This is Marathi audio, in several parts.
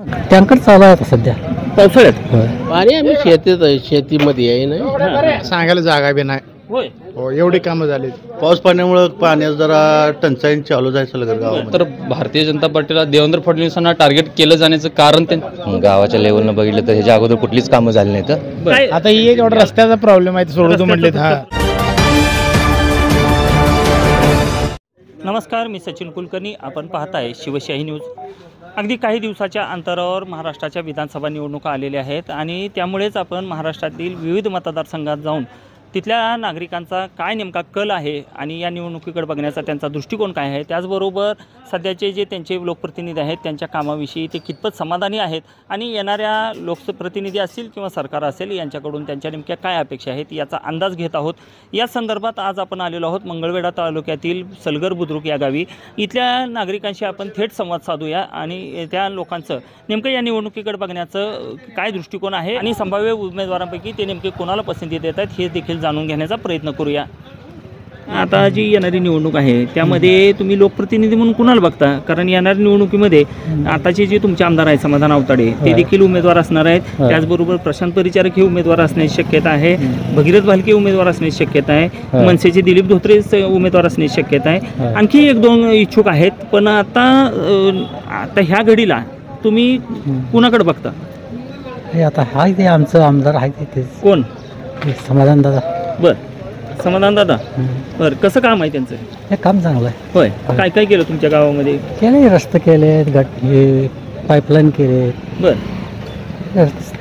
टँकर चालू आहे आता सध्या पावसाळ्यात पाणी आम्ही शेतीमध्ये आहे ना, सांगायला जागा बी नाही. होय. हो, एवढी कामं झाली. पाऊस पाण्यामुळे पाण्यात जरा टंचाई चालू आहे सलगर गावामध्ये. तर भारतीय जनता पार्टीला देवेंद्र फडणवीसांना टार्गेट केलं जाण्याचं कारण ते गावाच्या लेवलनं बघितलं तर ह्याच्या अगोदर कुठलीच कामं झाली नाहीत. काय आता ही एक एवढा रस्त्याचा प्रॉब्लेम आहे, सोडतो म्हटले. नमस्कार, मी सचिन कुलकर्णी. आपण पाहताय शिवशाही न्यूज. अगदी काही दिवसाच्या अंतरावर महाराष्ट्राच्या विधानसभा निवडणुका आलेल्या आहेत आणि त्यामुळेच आपण महाराष्ट्रातील विविध मतदारसंघात जाऊन तिथल्या नागरिकांचा काय नेमका कल आहे आणि या निवडणुकीकडे बघण्याचा त्यांचा दृष्टिकोन काय आहे, त्याचबरोबर सध्याचे जे त्यांचे लोकप्रतिनिधी आहेत त्यांच्या कामाविषयी ते कितपत समाधानी आहेत आणि येणाऱ्या लोकप्रतिनिधी असतील किंवा सरकार असेल यांच्याकडून त्यांच्या नेमक्या काय अपेक्षा आहेत याचा अंदाज घेत आहोत. या संदर्भात आज आपण आलेलो आहोत मंगळवेढा तालुक्यातील सलगर बुद्रुक या गावी. इथल्या नागरिकांशी आपण थेट संवाद साधूया आणि त्या लोकांचं नेमकं या निवडणुकीकडे बघण्याचं काय दृष्टिकोन आहे आणि संभाव्य उमेदवारांपैकी ते नेमके कोणाला पसंती देत आहेत हे देखील जाणून घेण्याचा प्रयत्न करूया. आता जी येणारी निवडणूक आहे त्यामध्ये तुम्ही लोकप्रतिनिधी म्हणून कुणाला बघता? कारण येणाऱ्या निवडणुकीमध्ये आताचे जे तुमचे आमदार आहेत समाधान आवताडे ते देखील उमेदवार असणार आहेत. त्याचबरोबर प्रशांत परिचारक हे उमेदवार असण्याची शक्यता आहे. भगीरथ भालके उमेदवार असण्याची शक्यता आहे. मनसेचे दिलीप धोत्रे उमेदवार असण्याची शक्यता आहे. आणखी एक दोन इच्छुक आहेत. पण आता ह्या घडीला तुम्ही कुणाकडे बघता? हे आता हाय ते आमचं आमदार आहे ते कोण? समाधान दादा. बर, समाधान दादा. बर, कसं काम आहे त्यांचं? हे काम चांगलं आहे. होय. काय काय केलं तुमच्या गावामध्ये? केले रस्ते केले, हे पाईपलाईन केले, बर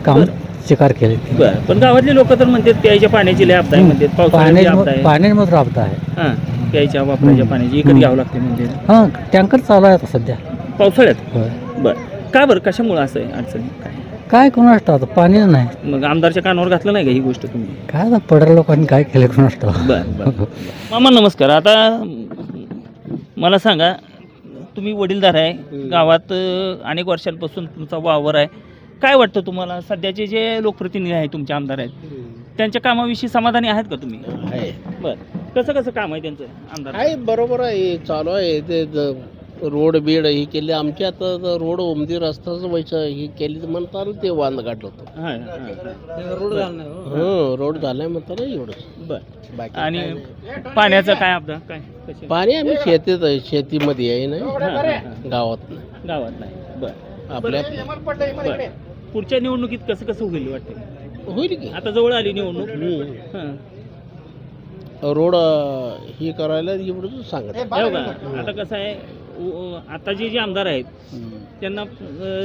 काम चिकार केले. बर, पण गावातले लोक तर म्हणतात प्यायच्या पाण्याची लय आपदा आहे म्हणतात, पावसाळ्याची आपदा आहे. पाण्यामध्ये आपदा आहे. हां, प्यायच्या वापरायच्या पाण्याची विकत घ्यावं लागते म्हणजे. हां, टँकर चालू आहे आता सध्या पावसाळ्यात. होय. बर, का बरं, कशामुळे असं आहे अडचणी? काय कोणास ठाऊक आता पाणीच नाही. मग आमदारच्या कानावर घातलं नाही का ही गोष्ट तुम्ही? काय आता पडर लोकांनी काय केलं कोणास ठाऊक. बर बर. मामा नमस्कार. आता मला सांगा, तुम्ही वडीलधार आहे, गावात अनेक वर्षांपासून तुमचा वावर आहे. काय वाटतं तुम्हाला सध्याचे जे लोकप्रतिनिधी आहेत तुमचे आमदार आहेत त्यांच्या कामाविषयी समाधानी आहेत का तुम्ही? आहे. बर, कसं कसं काम आहे त्यांचं आमदार? आहे, बरोबर आहे, चालू आहे. ते रोड बीड ही केली आमची. आता रोड ओमदी रस्ताच व्हायचं ही केली म्हणताना ते वांद गाठलं होतं. हां, रोड झालाय म्हणताना एवढंच. बर, आणि पाण्याचं काय आपदा काय कशी? पाणी आम्ही शेतीमध्ये आहे ना, गावात नाही. गावात नाही. बर, आपल्या बर. पुढच्या निवडणुकीत कसं कसं होईल वाटतं? होईल की. आता जवळ आली निवडणूक. हां, रोड ही करायला एवढं सांगत. हो का? आता कसं आहे, आता जे आमदार आहेत त्यांना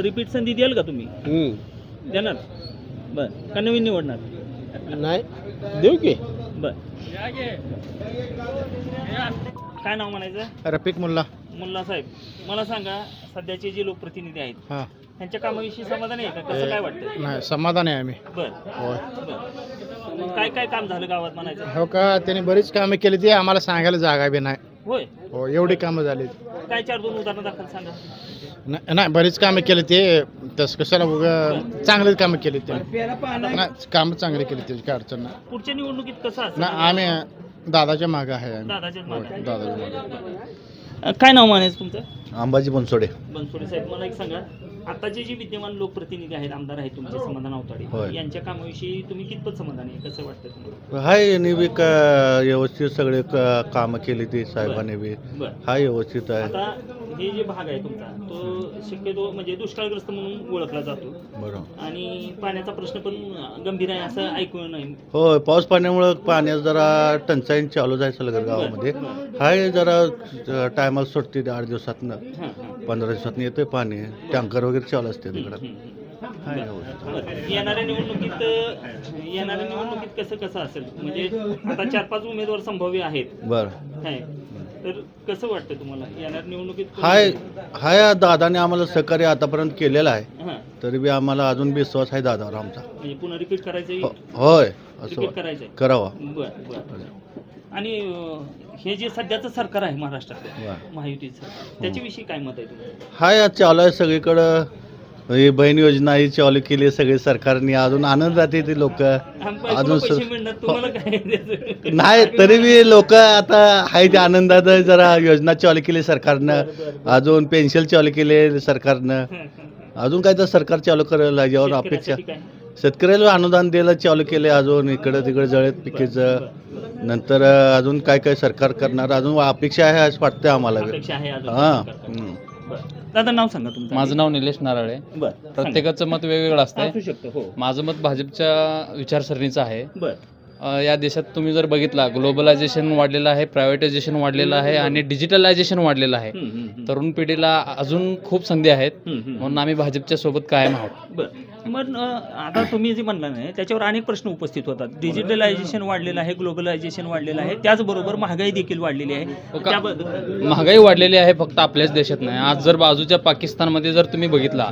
रिपीट संधी द्याल का तुम्ही? देणार? बर, का नवीन निवडणार? नाही देऊ की. बर, काय नाव म्हणायचं? रफिक मुल्ला. मुल्ला साहेब, मला सांगा, सध्याचे जे लोकप्रतिनिधी आहेत हां, त्यांच्या कामाविषयी समाधान आहे का? कसं काय वाटतं? नाही समाधान आहे आम्ही. बर होय. बर, काय काय काम झालं गावात म्हणायचं? हो का, त्यांनी बरीच कामं केली ती आम्हाला सांगायला जागा बी नाही. होय. हो, एवढी कामं झाली. काय चार दोन उदाहरणं दाखल सांगा. नाही बरीच कामं केली ते. तसं कशाला उगा चांगली कामं केली त्यांनी. नाही, कामं चांगली केली त्याची काय अडचण नाही. पुढच्या निवडणुकीत कसं असं? नाही, आम्ही दादाच्या मागं आहे. आम्ही दादाच्याच मागे आहे. दादाच्या मागं. काय नाव म्हणायचं तुमचं? अंबाजी बनसोडे. बनसोडे साहेब, मला एक सांगा, आताचे जे विद्यमान लोकप्रतिनिधी आहेत, आमदार आहेत तुमचे समाधान आवताडे, होय. यांच्या कामाविषयी तुम्ही कितपत समाधानी आहे? कसं वाटतं तुम्हाला? हाय, यांनी बी व्यवस्थित सगळे कामं केली ती साहेबांनी बी. बरं, हाय, व्यवस्थित आहे. आता हे जे भाग आहे तुमचा तो शक्यतो म्हणजे दुष्काळग्रस्त म्हणून ओळखला जातो बरोबर. आणि पाण्याचा प्रश्न पण गंभीर आहे असं ऐकून नाही. होय, पाऊस पाण्यामुळे पाण्यात जरा टंचाई चालू आहे सलगर गावामध्ये. हाय, जरा टायमाला सुटते 8 दिवसातनं, 15 दिवसातनं येतोय पाणी. टँकर वगैरे चालू असते तिकडं. हाय, व्यवस्थित. येणाऱ्या निवडणुकीत कसं असेल म्हणजे आता 4-5 उमेदवार संभाव्य आहेत. बरं. काय तर कसं वाटतं तुम्हाला येणाऱ्या निवडणुकीत? हाय, दादाने आम्हाला सहकार्य आतापर्यंत केलेलं आहे. हां, तरी बी आम्हाला अजून विश्वास आहे दादावर आमचा. म्हणजे पुन्हा रिपीट करायचं? होय, असं रिपीट करायचंय. करावा. बरं बरं. आणि हे जे सध्याचं सरकार आहे महाराष्ट्रातलं महायुतीचं, त्याच्याविषयी काय मत आहे तुमचं? हाय, चालू आहे सगळीकडं. ही बहीण योजना ही चालू केली सगळी सरकारने. अजून आनंदात येते लोक. अजून नाही, तरी बी लोक आता आहे ते आनंदात. जरा योजना चालू केली सरकारनं, अजून पेन्शन चालू केले सरकारनं. अजून काय तर सरकार चालू करेल याच्यावर अपेक्षा. शेतकऱ्यासाठी काय? शेतकऱ्याला अनुदान द्यायला चालू केले अजून इकडं तिकडं जळत पिकेचं. नंतर अजून काय काय सरकार करणार अजून अपेक्षा आहे असं वाटतं आम्हाला. अपेक्षा आहे अजून हां. सरकारकडून. बरं. दादा नाव सांगा तुमचं. माझं नाव निलेश नाराळे. बरं. प्रत्येकाचं मत वेगवेगळं सांगा. असतंय. असू शकतं. हो. माझं मत भाजपच्या विचारसरणीचं आहे. बरं. या देशात तुम्ही जर बघितला ग्लोबलायझेशन वाढलेलं आहे, प्रायव्हेटायझेशन वाढलेलं आहे आणि डिजिटलायझेशन वाढलेलं आहे. तरुण पिढीला अजून खूप संधी आहेत, म्हणून आम्ही भाजपच्या सोबत कायम आहोत. बरं. मग आता तुम्ही जे म्हणला नाही त्याच्यावर अनेक प्रश्न उपस्थित होतात. डिजिटलायझेशन वाढलेलं आहे, ग्लोबलायझेशन वाढलेलं आहे, त्याचबरोबर महागाई देखील वाढलेली आहे. त्याबद्दल महागाई वाढलेली आहे फक्त आपल्याच देशात नाही. आज जर बाजूच्या पाकिस्तानमध्ये जर तुम्ही बघितला,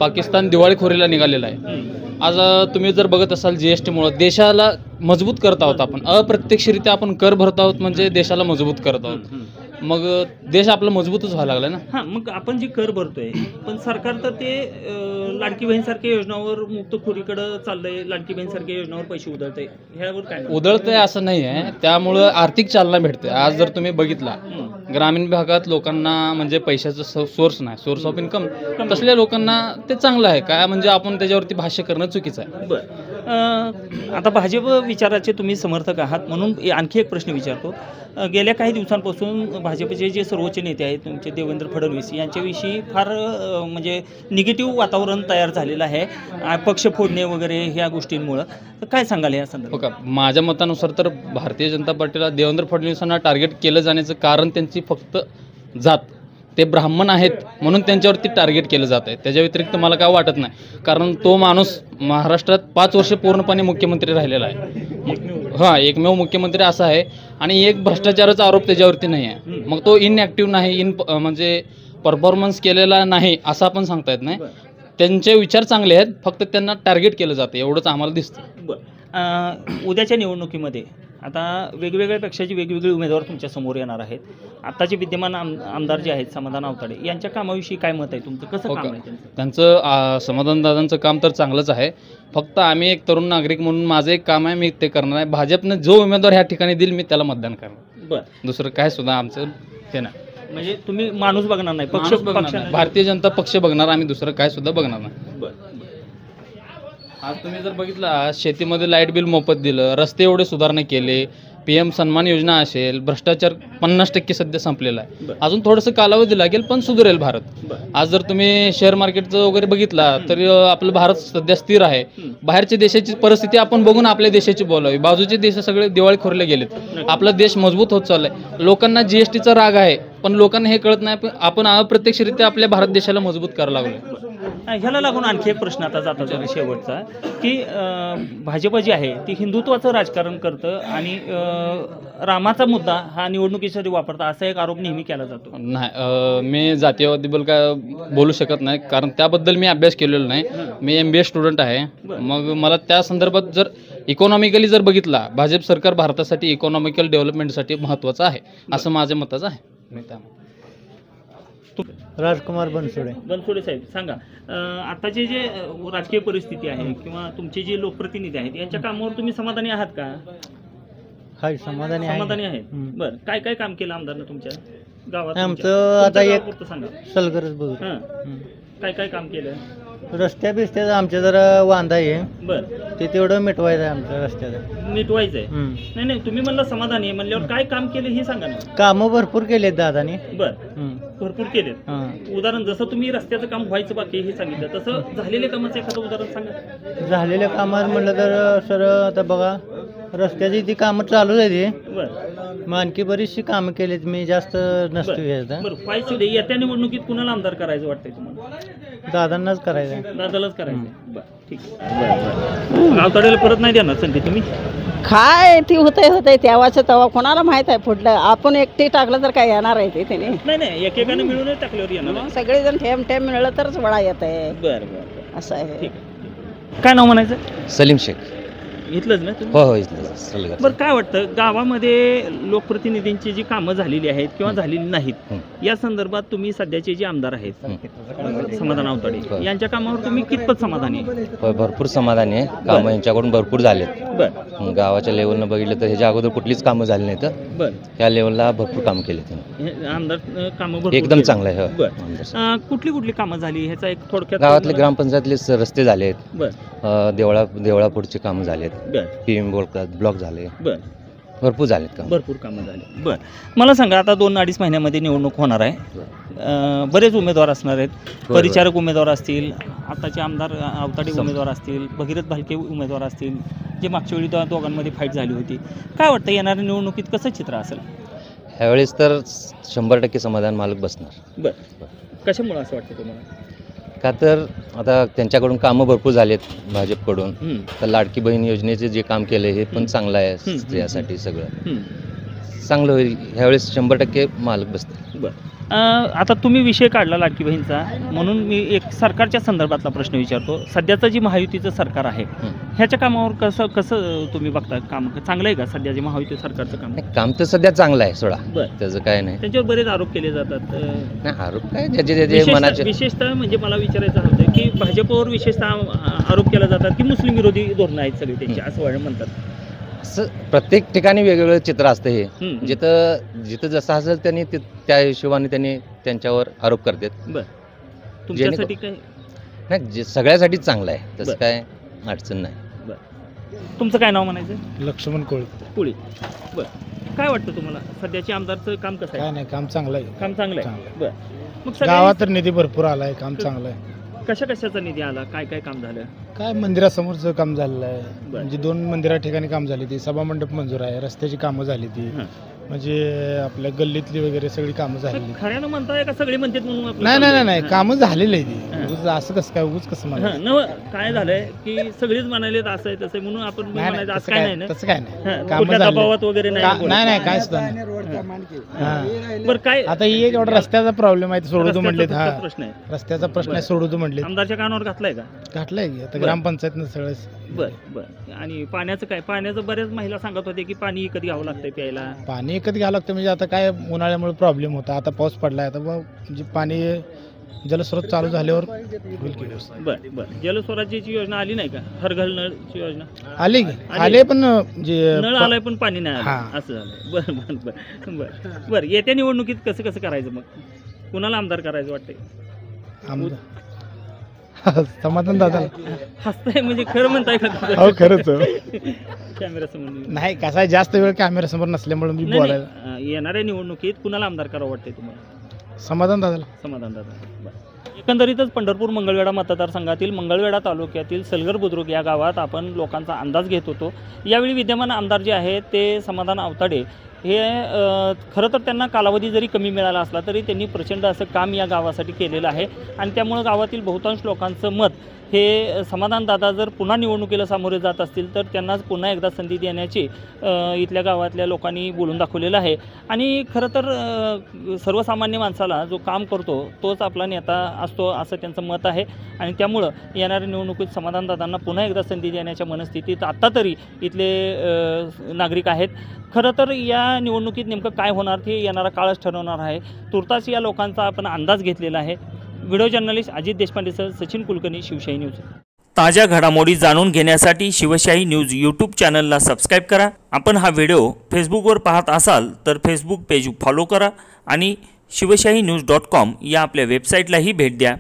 पाकिस्तान दिवाळीखोरीला निघालेला आहे. आज तुम्ही जर बघत असाल जीएसटीमुळे देशाला मजबूत करत आहोत आपण. अप्रत्यक्षरित्या आपण कर भरत आहोत म्हणजे देशाला मजबूत करत आहोत. मग देश आपला मजबूतच व्हायला लागला ना. हां, मग आपण जे कर भरतोय पण सरकार तर ते लाडकी बहीणसारख्या योजनावर मुक्तखोरीकडं चाललंय. लाडकी बहीणसारख्या योजनावर पैसे उधळतंय. ह्यावर काय उधळतंय असं नाही आहे, त्यामुळं आर्थिक चालना भेटते. आज जर तुम्ही बघितला ग्रामीण भागात लोकांना म्हणजे पैशाचं सोर्स नाही, सोर्स ऑफ इन्कम, तसल्या लोकांना ते चांगलं आहे. काय म्हणजे आपण त्याच्यावरती भाष्य करणं चुकीचं आहे. बरं. आता भाजप विचाराचे तुम्ही समर्थक आहात म्हणून आणखी एक प्रश्न विचारतो. गेल्या काही दिवसांपासून भाजपचे जे सर्वोच्च नेते आहेत तुमचे देवेंद्र फडणवीस यांच्याविषयी फार म्हणजे निगेटिव्ह वातावरण तयार झालेलं आहे पक्ष फोडणे वगैरे ह्या गोष्टींमुळं. तर काय सांगाल या संदर्भात? हो का, माझ्या मतानुसार तर भारतीय जनता पार्टीला देवेंद्र फडणवीसांना टार्गेट केलं जाण्याचं कारण त्यांची फक्त जात. ते ब्राह्मण आहेत म्हणून त्यांच्यावरती टार्गेट केलं जात आहे. त्याच्या व्यतिरिक्त मला काय वाटत नाही, कारण तो माणूस महाराष्ट्रात 5 वर्ष पूर्णपणे मुख्यमंत्री राहिलेला आहे. हां, एकमेव मुख्यमंत्री असा आहे आणि एक भ्रष्टाचाराचा आरोप त्याच्यावरती नाही आहे. मग तो इनॲक्टिव्ह नाही, म्हणजे परफॉर्मन्स केलेला नाही असं आपण सांगता येत नाही. त्यांचे विचार चांगले आहेत, फक्त त्यांना टार्गेट केलं जातं एवढंच आम्हाला दिसतं. बरं. उद्याच्या निवडणुकीमध्ये आता वेगवेगळ्या पक्षाचे वेगवेगळे उमेदवार तुमच्या समोर येणार आहेत. आत्ताचे विद्यमान आमदार जे आहेत समाधान आवताडे यांच्या कामाविषयी काय मत आहे तुमचं? कसं काम आहे त्यांचं? समाधानदादांचं काम तर चांगलंच आहे. फक्त आम्ही एक तरुण नागरिक म्हणून माझं एक काम आहे, मी ते करणार आहे. भाजपनं जो उमेदवार ह्या ठिकाणी देईल मी त्याला मतदान करणार. बरं. दुसरं काय सुद्धा आमचं हे नाही. म्हणजे तुम्ही माणूस बघणार नाही, पक्ष बघणार, भारतीय जनता पक्ष बघणार, आम्ही दुसरं काय सुद्धा बघणार नाही. बरं. आज तुम्ही जर बघितला शेतीमध्ये लाईट बिल मोफत दिलं, रस्ते एवढे सुधारणा केले, PM सन्मान योजना असेल, भ्रष्टाचार 50% सध्या संपलेला आहे. अजून थोडंसं कालावधी लागेल पण सुधारेल भारत. आज जर तुम्ही शेअर मार्केटचं वगैरे बघितला तर आपलं भारत सध्या स्थिर आहे. बाहेरच्या देशाची परिस्थिती आपण बघून आपल्या देशाची बोलावी. बाजूचे देश सगळे दिवाळीखोरीला गेलेत. आपला देश मजबूत होत चाललाय. लोकांना GSTचा राग आहे पण लोकांना हे कळत नाही. आपण अप्रत्यक्षरित्या आपल्या भारत देशाला मजबूत करायला लागलो. ह्याला लागून आणखी एक प्रश्न आता जाता शेवटचा की भाजप जी आहे ती हिंदुत्वाचं राजकारण करतं आणि रामाचा मुद्दा हा निवडणुकीसाठी वापरता असा एक आरोप नेहमी केला जातो. नाही, मी जातीयवादीबद्दल काय बोलू शकत नाही, कारण त्याबद्दल मी अभ्यास केलेला नाही. मी MBA स्टुडंट आहे. मग मला त्या संदर्भात जर इकॉनॉमिकली जर बघितला, भाजप सरकार भारतासाठी इकॉनॉमिकल डेव्हलपमेंटसाठी महत्त्वाचं आहे असं माझ्या मताचं आहे. मी त्यामुळे राजकुमार बनसोडे साहेब सांगा, आताची जे राजकीय परिस्थिती आहे किंवा तुमचे जे लोकप्रतिनिधी आहेत यांच्या कामावर तुम्ही समाधानी आहात का? हाय, समाधानी आहेत. बरं. काय काय काम केलं आमदारनं तुमच्या गावात? आमचं आता एक सांगा. सलगरच बघू. काय काय काम केलं? रस्त्या बिस्त्याचं आमच्या जरा वांदा आहे. बरं. ते तेवढं मिटवायचं आहे आमच्या रस्त्याचं. मिटवायचंय? नाही तुम्ही म्हणलं समाधानी आहे म्हणल्यावर काय काम केलं हे सांगा ना. कामं भरपूर केलेत दादानी. बरं. भरपूर केलेत. उदाहरण जसं तुम्ही रस्त्याचं काम व्हायचं बाकी हे सांगितलं तसं झालेल्या कामाचं एखादं उदाहरण सांगा. झालेल्या कामात म्हणलं तर सर आता बघा रस्त्याची ती कामं चालूच आहे ती. बरं. मग आणखी बरीचशी कामं केलीत. मी जास्त नसतो घ्यायचं. बरं. व्हायचं दे. येत्या निवडणुकीत कुणाला आमदार करायचं वाटतंय तुम्हाला? दादांनाच करायचं. दादालाच करायचं. बरं, ठीक आहे. गावताड्याला परत नाही देणार संधी तुम्ही? काय ती होतंय तेव्हाचं तेव्हा कोणाला माहित आहे पुढलं. आपण एकटी टाकलं तर काय येणार आहे ते त्याने? नाही एकेकाने मिळून टाकल्यावर येणार. सगळेजण ठेम मिळलं तरच वडा येत आहे. बरं. असं आहे. ठीक आहे. काय नाव म्हणायचं? सलीम शेख. इथलंच ना तुम्ही? हो इथलं सलगर. बरं काय वाटतं गावामध्ये लोकप्रतिनिधींची जी कामं झालेली आहेत किंवा झालेली नाहीत या संदर्भात तुम्ही सध्याचे जे आमदार आहेत समाधान आवताडे यांच्या कामावर तुम्ही कितपत समाधानी आहे? होय भरपूर समाधानी आहे. कामं यांच्याकडून भरपूर झालेत. बरं गावाच्या लेवलनं बघितलं तर ह्याच्या अगोदर कुठलीच कामं झाली नाहीत. बरं ह्या लेवलला भरपूर कामं केली त्यांनी. हे आमदार कामं भरपूर एकदम केली. चांगलं आहे. हो. बरं कुठली कुठली कामं झाली ह्याचा एक थोडक्यात गावातले ग्रामपंचायतले रस्ते झालेत. बरं देवळापुढचे कामं झालेत. बरं पीएम ब्लॉक झाले. बरं भरपूर झालेत काम. भरपूर कामं झाली. बरं मला सांगा आता 2-2.5 महिन्यामध्ये निवडणूक होणार आहे. बरेच उमेदवार असणार आहेत. परिचारक उमेदवार असतील, आताचे आमदार आवताडे उमेदवार असतील, भगीरथ भालके उमेदवार असतील, जे मागच्या वेळी दोघांमध्ये फाईट झाली होती. काय वाटतं येणाऱ्या निवडणुकीत कसं चित्र असेल? ह्यावेळेस तर 100% समाधान मालक बसणार. बरं कशामुळे असं वाटतं तुम्हाला? का तर आता त्यांच्याकडून कामं भरपूर झालेत भाजपकडून. तर लाडकी बहीण योजनेचे जे काम केलं हे पण चांगलं आहे. स्त्रियासाठी सगळं चांगलं होईल. ह्यावेळेस 100% मालक बसतील. बरं आता तुम्ही विषय काढला लाडकी बहीणचा म्हणून मी एक सरकारच्या संदर्भातला प्रश्न विचारतो. सध्याचं जी महायुतीचं सरकार आहे ह्याच्या कामावर कसं तुम्ही बघता? काम चांगलं आहे का सध्या जे महायुती सरकारचं काम? काम तर सध्या चांगलं आहे सोडा. बरं त्याचं काय नाही. त्यांच्यावर बरेच आरोप केले जातात. नाही आरोप काय ज्याचे मनाचे. विशेषतः म्हणजे मला विचारायचं होतं की भाजपवर विशेषतः आरोप केला जातात की मुस्लिम विरोधी धोरणं आहेत सगळे त्यांची असं म्हणतात. असं प्रत्येक ठिकाणी वेगवेगळं चित्र असतं. हे जिथं जसं असेल त्यांनी त्या हिशोबाने त्यांनी त्यांच्यावर आरोप करतात. बरं तुमच्यासाठी काय नाही सगळ्यासाठीच चांगलं आहे. तसं काय अडचण नाही. बरं तुमचं काय नाव म्हणायचं? लक्ष्मण कोळी. बरं काय वाटतं तुम्हाला सध्याचे आमदारचं काम कसं आहे? काय नाही काम चांगलं आहे. काम चांगलं आहे. बरं मग गावात तर निधी भरपूर आलाय. काम चांगलं आहे. कशाचा निधी आला? काय काय काम झालं? काय मंदिरासमोरचं काम झालेलं आहे. म्हणजे 2 मंदिरा ठिकाणी काम झाली ती. सभा मंडप मंजूर आहे. रस्त्याची कामं झाली ती. म्हणजे आपल्या गल्लीतली वगैरे सगळी कामं झालेली. खऱ्यानं म्हणताय का सगळे म्हणतात म्हणून आपलं नाही नाही नाही कामं झालेली आहे ती. असं कसं काय उगाच कसं म्हणायचं? काय झालंय की सगळेच म्हणाले असं आहे तसं म्हणून आपण म्हणायचं असं काय नाही ना. तसं काय नाही. कुठल्या दबावात वगैरे नाही. नाही काय सुद्धा नाही. बरं काय आता ही एक एवढा रस्त्याचा प्रॉब्लेम आहे सोडू तू म्हणले. हा प्रश्न आहे रस्त्याचा प्रश्न आहे सोडू तू म्हणले. आमदारच्या कानावर घातलाय का? घातलाय की आता ग्रामपंचायतनं सगळं. बरं आणि पाण्याचं काय? पाण्याचं बऱ्याच महिला सांगत होते की पाणी विकत घ्यावं लागतंय प्यायला. पाणी विकत घ्यावं लागतं म्हणजे आता काय उन्हाळ्यामुळे प्रॉब्लेम होता. आता पाऊस पडलाय. आता म्हणजे पाणी जलस्रोत चालू झाल्यावर होईल की व्यवस्था. बरं जलस्वराज्याची योजना आली नाही का? हर घर नळची योजना आली की आले पण म्हणजे नळ आलाय पण पाणी नाही आलं असं झालं. बरं येत्या निवडणुकीत कसं करायचं मग? कुणाला आमदार करायचं वाटतंय? समाधान दादा हसताय म्हणजे खरं म्हणताय का? हो खरंच. कॅमेरा समोर नाही कसा आहे जास्त वेळ कॅमेरा समोर नसल्यामुळे मी बोलायला. येणाऱ्या निवडणुकीत कुणाला आमदार करावं वाटतंय तुम्हाला? समाधान दादा. समाधान दादा. एकंदरीतच पंढरपूर मंगळवेढा मतदारसंघातील मंगळवेढा तालुक्यातील सलगर बुद्रुक या गावात आपण लोकांचा अंदाज घेत होतो. यावेळी विद्यमान आमदार जे आहेत ते समाधान आवताडे हे खरं तर त्यांना कालावधी जरी कमी मिळाला असला तरी त्यांनी प्रचंड असं काम या गावासाठी केलेलं आहे आणि त्यामुळं गावातील बहुतांश लोकांचं मत हे समाधानदादा जर पुन्हा निवडणुकीला सामोरे जात असतील तर त्यांनाच पुन्हा एकदा संधी देण्याची इथल्या गावातल्या लोकांनी बोलून दाखवलेलं आहे. आणि खरं तर सर्वसामान्य माणसाला जो काम करतो तोच आपला नेता असतो असं त्यांचं मत आहे आणि त्यामुळं येणाऱ्या निवडणुकीत समाधानदादांना पुन्हा एकदा संधी देण्याच्या मनस्थितीत आत्ता तरी इथले नागरिक आहेत. खरं तर या निवडणुकीत नेमकं काय होणार ते येणारा काळच ठरवणार आहे. तुर्तास या लोकांचा आपण अंदाज घेतलेला आहे. व्हिडिओ जर्नलिस्ट अजित देशपांडेसह सचिन कुलकर्णी, शिवशाही न्यूज. ताज्या घडामोडी जाणून घेण्यासाठी शिवशाही न्यूज यूट्यूब चॅनलला सबस्क्राईब करा. आपण हा व्हिडिओ फेसबुकवर पाहत असाल तर फेसबुक पेज फॉलो करा आणि शिवशाही न्यूज.com या आपल्या वेबसाईटलाही भेट द्या.